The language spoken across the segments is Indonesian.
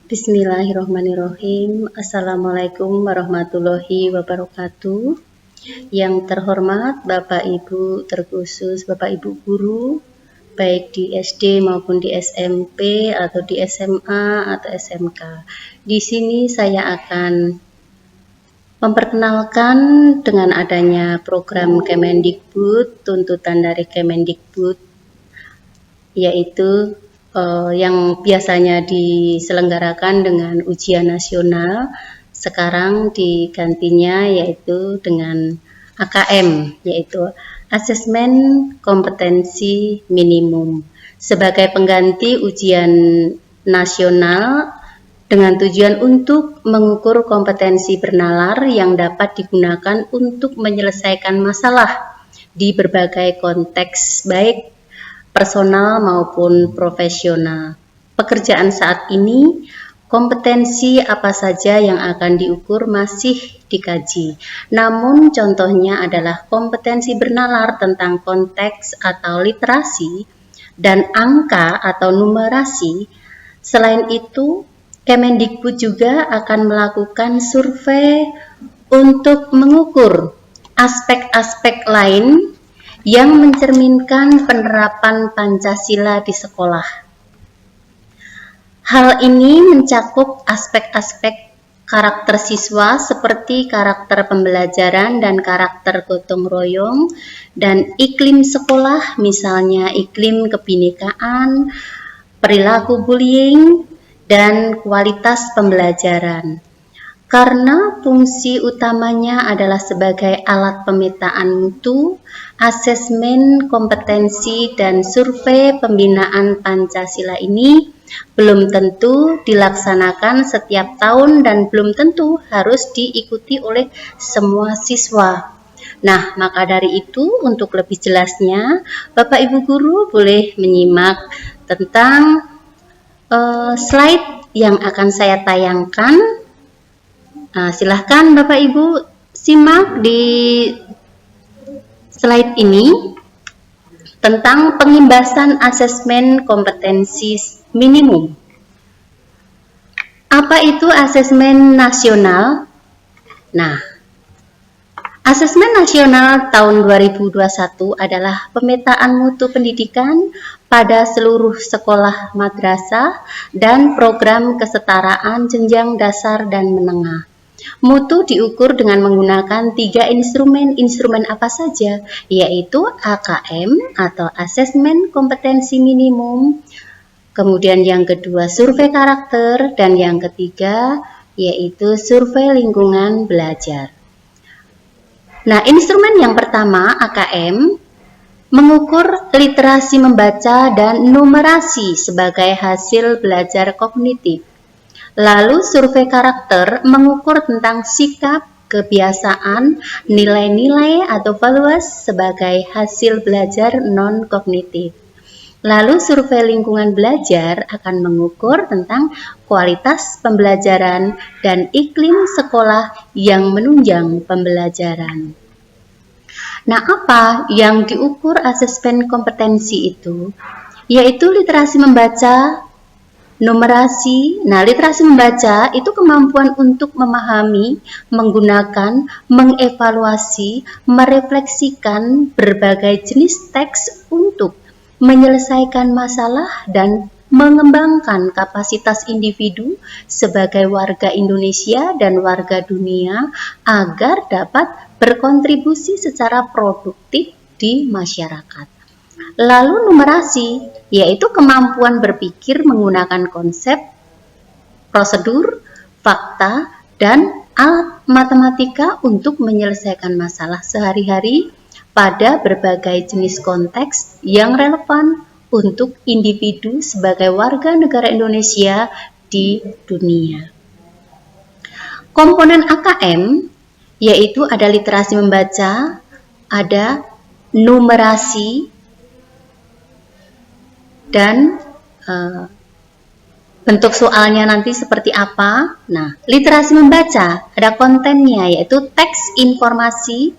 Bismillahirrahmanirrahim. Assalamualaikum warahmatullahi wabarakatuh. Yang terhormat Bapak Ibu, terkhusus Bapak Ibu guru, baik di SD maupun di SMP atau di SMA atau SMK. Di sini saya akan memperkenalkan dengan adanya program Kemendikbud, tuntutan dari Kemendikbud, yaitu yang biasanya diselenggarakan dengan ujian nasional, sekarang digantinya yaitu dengan AKM, yaitu Asesmen Kompetensi Minimum, sebagai pengganti ujian nasional dengan tujuan untuk mengukur kompetensi bernalar yang dapat digunakan untuk menyelesaikan masalah di berbagai konteks, baik personal maupun profesional. Pekerjaan saat ini, kompetensi apa saja yang akan diukur masih dikaji. Namun contohnya adalah kompetensi bernalar tentang konteks atau literasi dan angka atau numerasi. Selain itu, Kemendikbud juga akan melakukan survei untuk mengukur aspek-aspek lain yang mencerminkan penerapan Pancasila di sekolah. Hal ini mencakup aspek-aspek karakter siswa seperti karakter pembelajaran dan karakter gotong royong, dan iklim sekolah, misalnya iklim kebinekaan, perilaku bullying, dan kualitas pembelajaran. Karena fungsi utamanya adalah sebagai alat pemetaan mutu, asesmen kompetensi dan survei pembinaan Pancasila ini belum tentu dilaksanakan setiap tahun dan belum tentu harus diikuti oleh semua siswa. Nah, maka dari itu, untuk lebih jelasnya, Bapak Ibu Guru boleh menyimak tentang slide yang akan saya tayangkan. Silahkan Bapak Ibu simak di slide ini tentang pengimbasan asesmen kompetensi minimum. Apa itu asesmen nasional? Nah, asesmen nasional tahun 2021 adalah pemetaan mutu pendidikan pada seluruh sekolah madrasah dan program kesetaraan jenjang dasar dan menengah. Mutu diukur dengan menggunakan 3 instrumen. Instrumen apa saja? Yaitu AKM atau Asesmen Kompetensi Minimum, kemudian yang kedua survei karakter, dan yang ketiga yaitu survei lingkungan belajar. Nah, instrumen yang pertama AKM mengukur literasi membaca dan numerasi sebagai hasil belajar kognitif. Lalu survei karakter mengukur tentang sikap, kebiasaan, nilai-nilai atau values sebagai hasil belajar non-kognitif. Lalu survei lingkungan belajar akan mengukur tentang kualitas pembelajaran dan iklim sekolah yang menunjang pembelajaran. Nah, apa yang diukur asesmen kompetensi itu? Yaitu literasi membaca, numerasi. Nah, literasi membaca itu kemampuan untuk memahami, menggunakan, mengevaluasi, merefleksikan berbagai jenis teks untuk menyelesaikan masalah dan mengembangkan kapasitas individu sebagai warga Indonesia dan warga dunia agar dapat berkontribusi secara produktif di masyarakat. Lalu numerasi, yaitu kemampuan berpikir menggunakan konsep, prosedur, fakta, dan alat matematika untuk menyelesaikan masalah sehari-hari pada berbagai jenis konteks yang relevan untuk individu sebagai warga negara Indonesia di dunia. Komponen AKM yaitu ada literasi membaca, ada numerasi, dan bentuk soalnya nanti seperti apa. Nah, literasi membaca ada kontennya yaitu teks informasi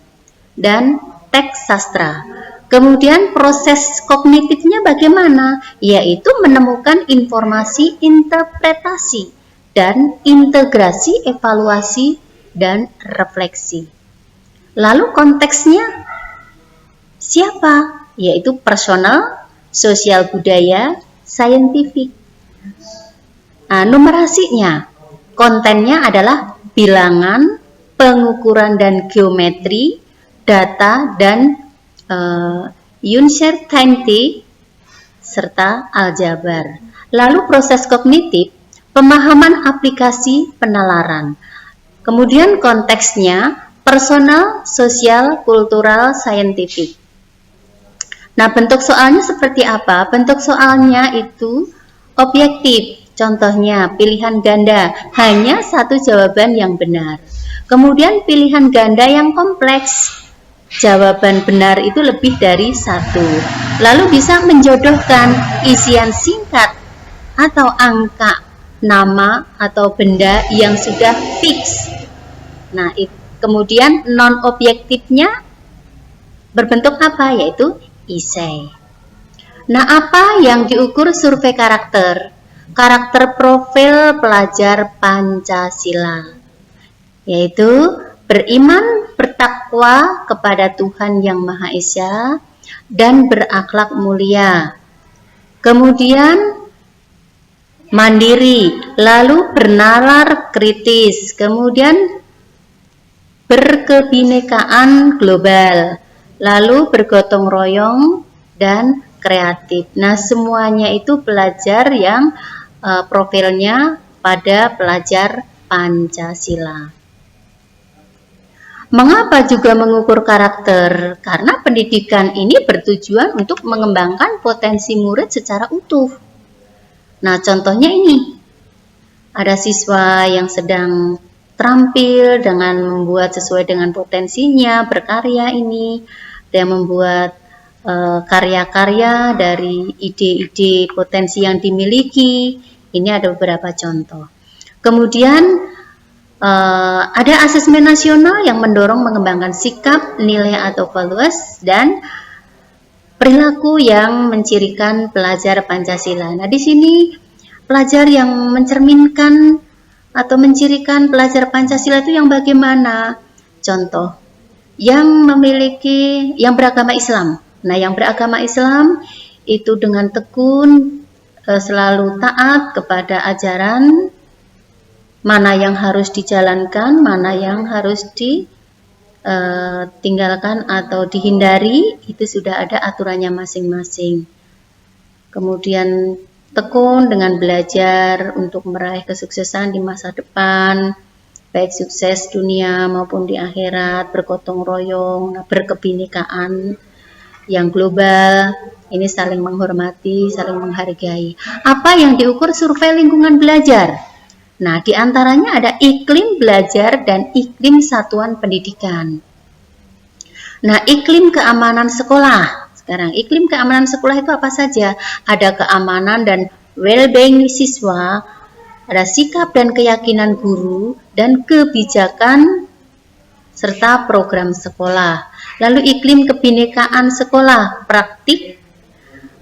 dan teks sastra. Kemudian proses kognitifnya bagaimana? Yaitu menemukan informasi interpretasi dan integrasi, evaluasi, dan refleksi. Lalu konteksnya siapa? Yaitu personal, sosial budaya, saintifik. Nah, numerasinya, kontennya adalah bilangan, pengukuran dan geometri, data dan uncertainty, serta aljabar. Lalu proses kognitif, pemahaman aplikasi penalaran. Kemudian konteksnya, personal, sosial, kultural, saintifik. Nah, bentuk soalnya seperti apa? Bentuk soalnya itu objektif. Contohnya, pilihan ganda, hanya satu jawaban yang benar. Kemudian pilihan ganda yang kompleks, jawaban benar itu lebih dari satu. Lalu bisa menjodohkan isian singkat atau angka, nama atau benda yang sudah fix. Nah, kemudian non-objektifnya berbentuk apa? Yaitu esai. Nah, apa yang diukur survei karakter? Karakter profil pelajar Pancasila, yaitu beriman, bertakwa kepada Tuhan Yang Maha Esa, dan berakhlak mulia. Kemudian mandiri, lalu bernalar kritis, kemudian berkebinekaan global, lalu bergotong royong dan kreatif. Nah, semuanya itu pelajar yang profilnya pada pelajar Pancasila. Mengapa juga mengukur karakter? Karena pendidikan ini bertujuan untuk mengembangkan potensi murid secara utuh. Nah, contohnya ini. Ada siswa yang sedang terampil dengan membuat sesuai dengan potensinya, berkarya ini, dia membuat karya-karya dari ide-ide potensi yang dimiliki. Ini ada beberapa contoh. Kemudian ada asesmen nasional yang mendorong mengembangkan sikap, nilai atau values, dan perilaku yang mencirikan pelajar Pancasila. Nah, di sini pelajar yang mencerminkan atau mencirikan pelajar Pancasila itu yang bagaimana? Contoh, yang beragama Islam. Nah, yang beragama Islam itu dengan tekun selalu taat kepada ajaran, mana yang harus dijalankan, mana yang harus ditinggalkan atau dihindari, itu sudah ada aturannya masing-masing. Kemudian tekun dengan belajar untuk meraih kesuksesan di masa depan, baik sukses dunia maupun di akhirat, bergotong royong, berkebinekaan yang global, ini saling menghormati, saling menghargai. Apa yang diukur survei lingkungan belajar? Nah, diantaranya ada iklim belajar dan iklim satuan pendidikan. Nah, iklim keamanan sekolah. Sekarang, iklim keamanan sekolah itu apa saja? Ada keamanan dan well-being siswa, ada sikap dan keyakinan guru, dan kebijakan serta program sekolah. Lalu iklim kebinekaan sekolah, praktik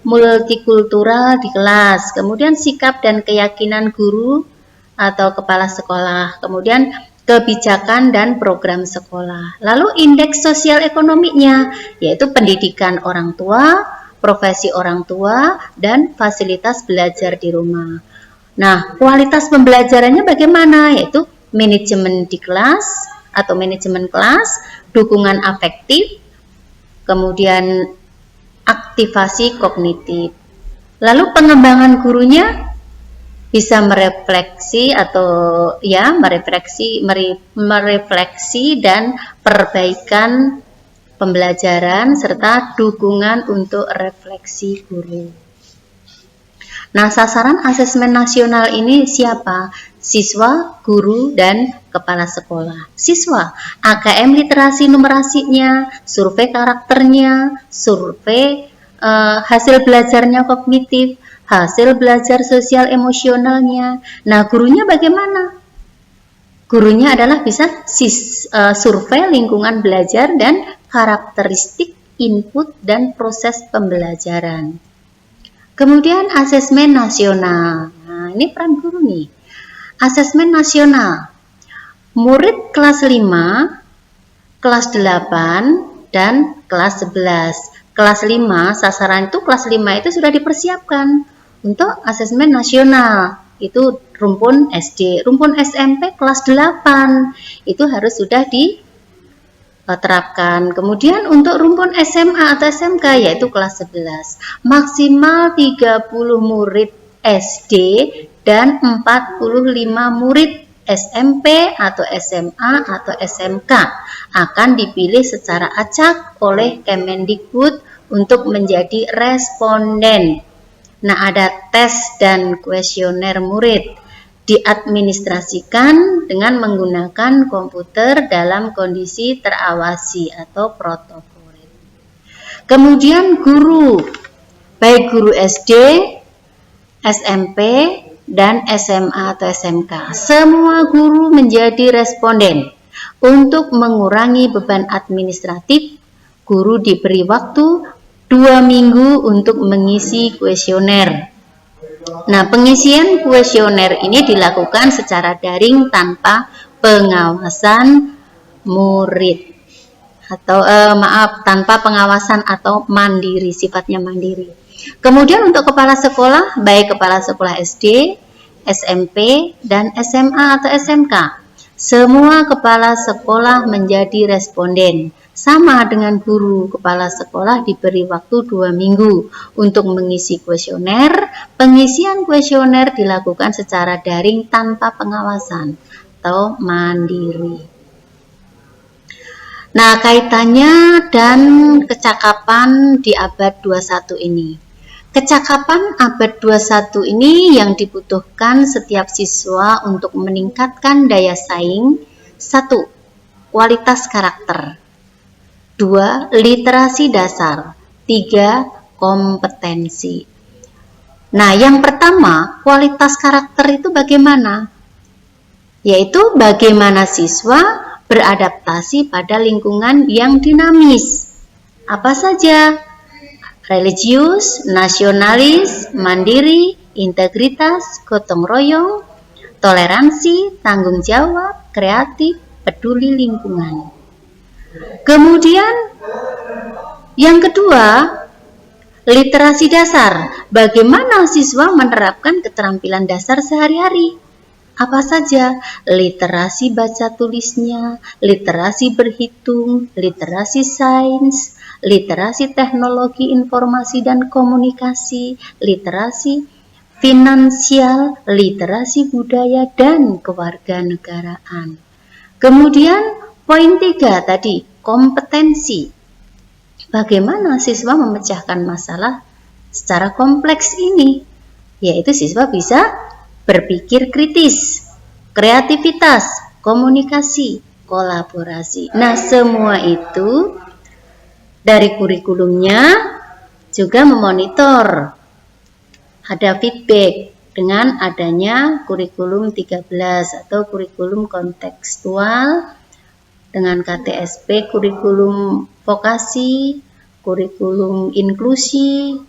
multikultural di kelas, kemudian sikap dan keyakinan guru atau kepala sekolah, kemudian kebijakan dan program sekolah. Lalu indeks sosial ekonominya, yaitu pendidikan orang tua, profesi orang tua, dan fasilitas belajar di rumah. Nah, kualitas pembelajarannya bagaimana? Yaitu manajemen di kelas atau manajemen kelas, dukungan afektif, kemudian aktivasi kognitif. Lalu pengembangan gurunya bisa merefleksi dan perbaikan pembelajaran serta dukungan untuk refleksi guru. Nah, sasaran asesmen nasional ini siapa? Siswa, guru, dan kepala sekolah. Siswa, AKM literasi numerasinya, survei karakternya, survei hasil belajarnya kognitif, hasil belajar sosial emosionalnya. Nah, gurunya bagaimana? Gurunya adalah bisa survei lingkungan belajar dan karakteristik input dan proses pembelajaran. Kemudian asesmen nasional. Nah, ini peran guru nih. asesmen nasional. Murid kelas 5, kelas 8, dan kelas 11. Kelas 5, sasaran itu kelas 5 itu sudah dipersiapkan untuk asesmen nasional. Itu rumpun SD. Rumpun SMP kelas 8 itu harus sudah diterapkan. Kemudian untuk rumpun SMA atau SMK yaitu kelas 11. Maksimal 30 murid SD dan 45 murid SMP atau SMA atau SMK akan dipilih secara acak oleh Kemendikbud untuk menjadi responden. Nah, ada tes dan kuesioner murid diadministrasikan dengan menggunakan komputer dalam kondisi terawasi atau protokol. Kemudian guru, baik guru SD, SMP, dan SMA atau SMK, semua guru menjadi responden. Untuk mengurangi beban administratif, guru diberi waktu 2 minggu untuk mengisi kuesioner. Nah, pengisian kuesioner ini dilakukan secara daring tanpa pengawasan murid atau tanpa pengawasan atau mandiri, sifatnya mandiri. Kemudian untuk kepala sekolah, baik kepala sekolah SD, SMP, dan SMA atau SMK, semua kepala sekolah menjadi responden. Sama dengan guru, kepala sekolah diberi waktu 2 minggu untuk mengisi kuesioner. Pengisian kuesioner dilakukan secara daring tanpa pengawasan atau mandiri. Nah, kaitannya dan kecakapan di abad 21 ini. Kecakapan abad 21 ini yang dibutuhkan setiap siswa untuk meningkatkan daya saing. 1. Kualitas karakter. 2. Literasi dasar. 3. Kompetensi. Nah, yang pertama, kualitas karakter itu bagaimana? Yaitu bagaimana siswa beradaptasi pada lingkungan yang dinamis. Apa saja? Religius, nasionalis, mandiri, integritas, gotong royong, toleransi, tanggung jawab, kreatif, peduli lingkungan. Kemudian yang kedua, literasi dasar. Bagaimana siswa menerapkan keterampilan dasar sehari-hari? Apa saja? Literasi baca tulisnya, literasi berhitung, literasi sains, literasi teknologi informasi dan komunikasi, literasi finansial, literasi budaya, dan kewarganegaraan. Kemudian poin 3 tadi, kompetensi. Bagaimana siswa memecahkan masalah secara kompleks ini? Yaitu siswa bisa berpikir kritis, kreativitas, komunikasi, kolaborasi. Nah, semua itu dari kurikulumnya juga memonitor. Ada feedback dengan adanya kurikulum 13 atau kurikulum kontekstual dengan KTSP, kurikulum vokasi, kurikulum inklusi,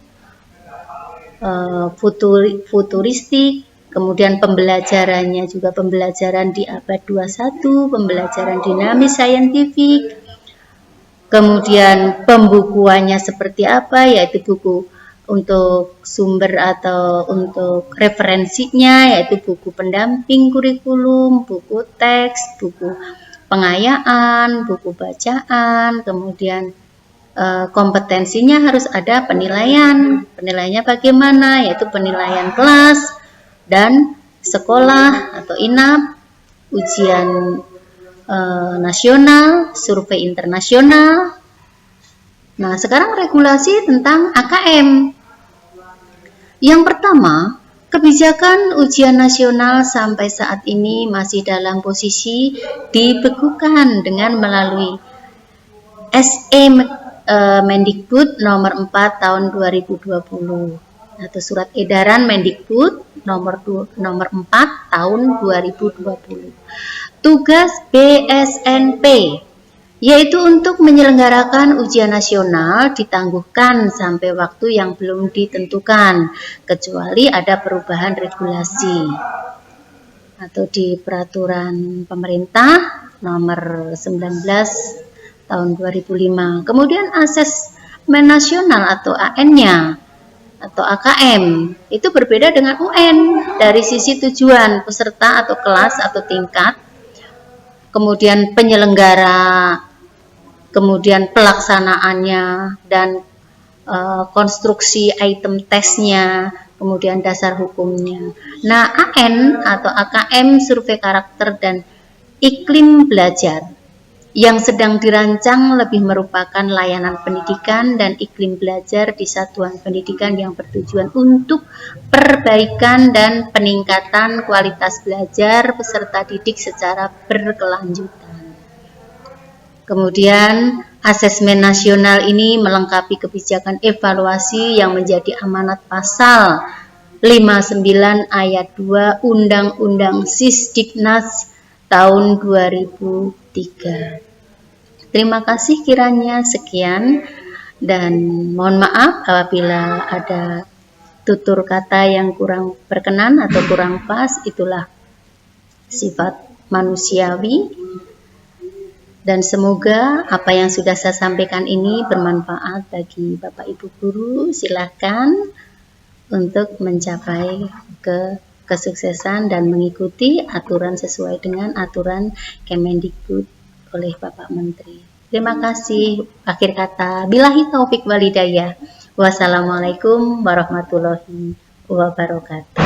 futuristik, kemudian pembelajarannya juga pembelajaran di abad 21, pembelajaran dinamis saintifik, kemudian pembukuannya seperti apa, yaitu buku untuk sumber atau untuk referensinya, yaitu buku pendamping kurikulum, buku teks, buku pengayaan, buku bacaan, kemudian kompetensinya harus ada penilaian. Penilaiannya bagaimana? Yaitu penilaian kelas dan sekolah atau INAP, ujian nasional, survei internasional. Nah, sekarang regulasi tentang AKM. Yang pertama, kebijakan ujian nasional sampai saat ini masih dalam posisi dibekukan dengan melalui SE Mendikbud nomor 4 tahun 2020 atau surat edaran Mendikbud nomor 4 tahun 2020. Tugas BSNP yaitu untuk menyelenggarakan ujian nasional ditangguhkan sampai waktu yang belum ditentukan kecuali ada perubahan regulasi. atau di peraturan pemerintah nomor 19 tahun 2005. Kemudian asesmen nasional atau AN-nya atau AKM itu berbeda dengan UN dari sisi tujuan peserta atau kelas atau tingkat, kemudian penyelenggara, kemudian pelaksanaannya, dan konstruksi item tesnya, kemudian dasar hukumnya. Nah, AN atau AKM survei karakter dan iklim belajar yang sedang dirancang lebih merupakan layanan pendidikan dan iklim belajar di satuan pendidikan yang bertujuan untuk perbaikan dan peningkatan kualitas belajar peserta didik secara berkelanjutan. Kemudian asesmen nasional ini melengkapi kebijakan evaluasi yang menjadi amanat pasal 59 ayat 2 Undang-Undang Sisdiknas tahun 2003. Terima kasih kiranya sekian, dan mohon maaf apabila ada tutur kata yang kurang berkenan atau kurang pas, itulah sifat manusiawi. Dan semoga apa yang sudah saya sampaikan ini bermanfaat bagi Bapak Ibu guru. Silakan untuk mencapai kesuksesan dan mengikuti aturan sesuai dengan aturan Kemendikbud oleh Bapak Menteri. Terima kasih. Akhir kata, billahi taufik walhidayah. Wassalamualaikum warahmatullahi wabarakatuh.